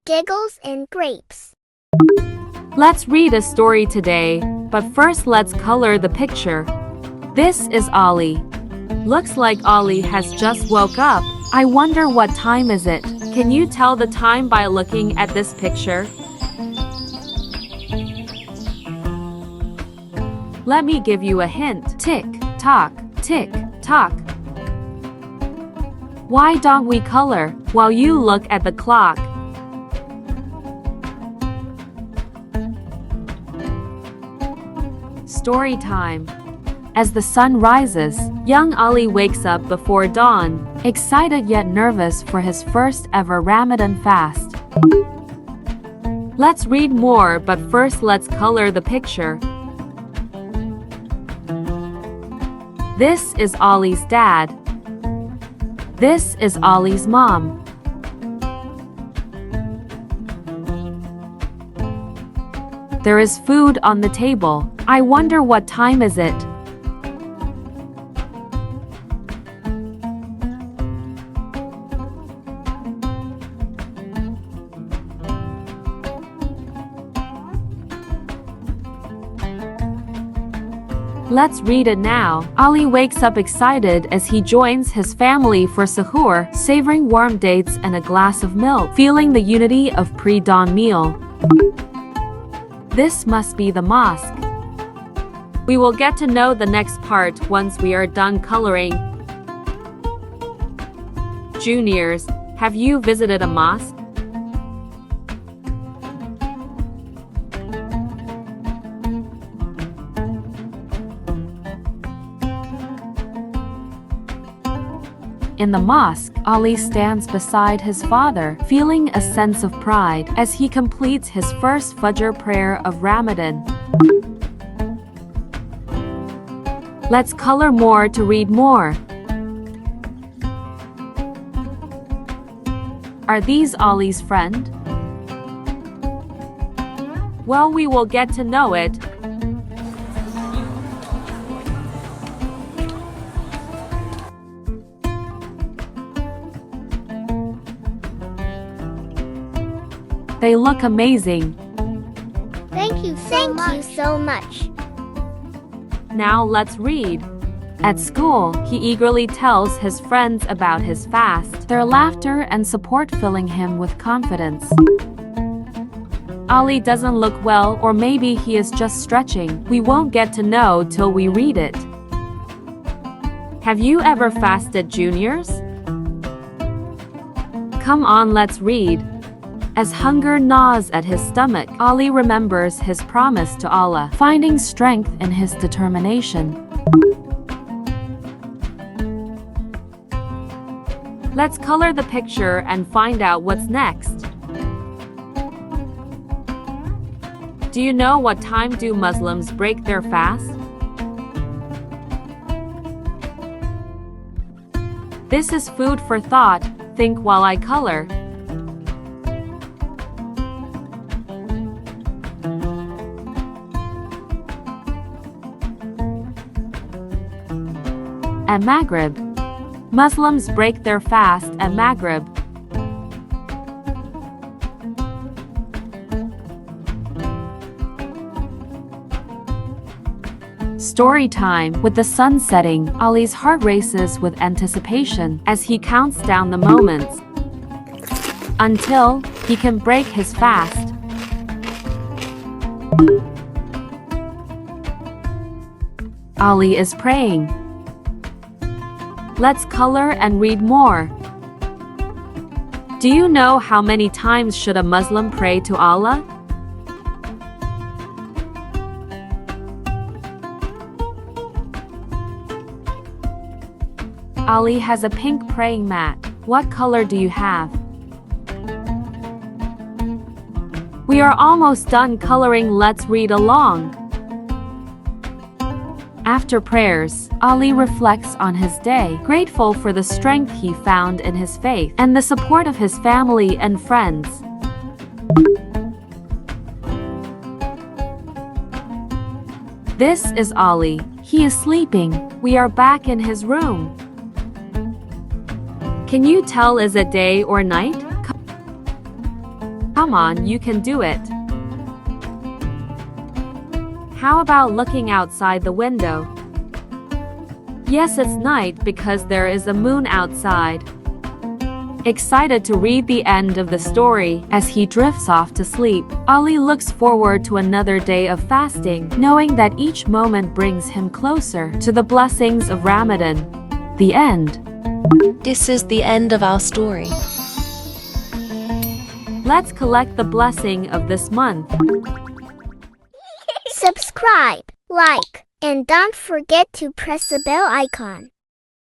Giggles and grapes. Let's read a story today, but first let's color the picture. This is Ollie. Looks like Ollie has just woke up. I wonder what time is it? Can you tell the time by looking at this picture? Let me give you a hint. Tick, tock, tick, tock. Why don't we color while you look at the clock? Story time. As the sun rises, young Ali wakes up before dawn, excited yet nervous for his first ever Ramadan fast. Let's read more, but first let's color the picture. This is Ollie's dad. This is Ollie's mom. There is food on the table. I wonder what time is it? Let's read it now. Ali wakes up excited as he joins his family for suhoor, savoring warm dates and a glass of milk, feeling the unity of pre-dawn meal. This must be the mosque. We will get to know the next part once we are done coloring. Juniors, have you visited a mosque? In the mosque, Ali stands beside his father, feeling a sense of pride as he completes his first Fajr prayer of Ramadan. Let's color more to read more. Are these Ali's friend? Well, we will get to know it. They look amazing. Thank you so much. Now let's read. At school, he eagerly tells his friends about his fast, their laughter and support filling him with confidence. Ali doesn't look well, or maybe he is just stretching. We won't get to know till we read it. Have you ever fasted, juniors? Come on, let's read. As hunger gnaws at his stomach, Ali remembers his promise to Allah, finding strength in his determination. Let's color the picture and find out what's next. Do you know what time do Muslims break their fast? This is food for thought. Think while I color. At maghrib. Muslims break their fast at maghrib. Story time. With the sun setting, Ali's heart races with anticipation as he counts down the moments until he can break his fast. Ali is praying. Let's color and read more. Do you know how many times should a Muslim pray to Allah? Ali has a pink praying mat. What color do you have? We are almost done coloring. Let's read along. After prayers, Ali reflects on his day, grateful for the strength he found in his faith and the support of his family and friends. This is Ali. He is sleeping. We are back in his room. Can you tell is it day or night? Come on, you can do it. How about looking outside the window? Yes, it's night because there is a moon outside. Excited to read the end of the story, as he drifts off to sleep, Ali looks forward to another day of fasting, knowing that each moment brings him closer to the blessings of Ramadan. The end. This is the end of our story. Let's collect the blessing of this month. Subscribe, like, and don't forget to press the bell icon.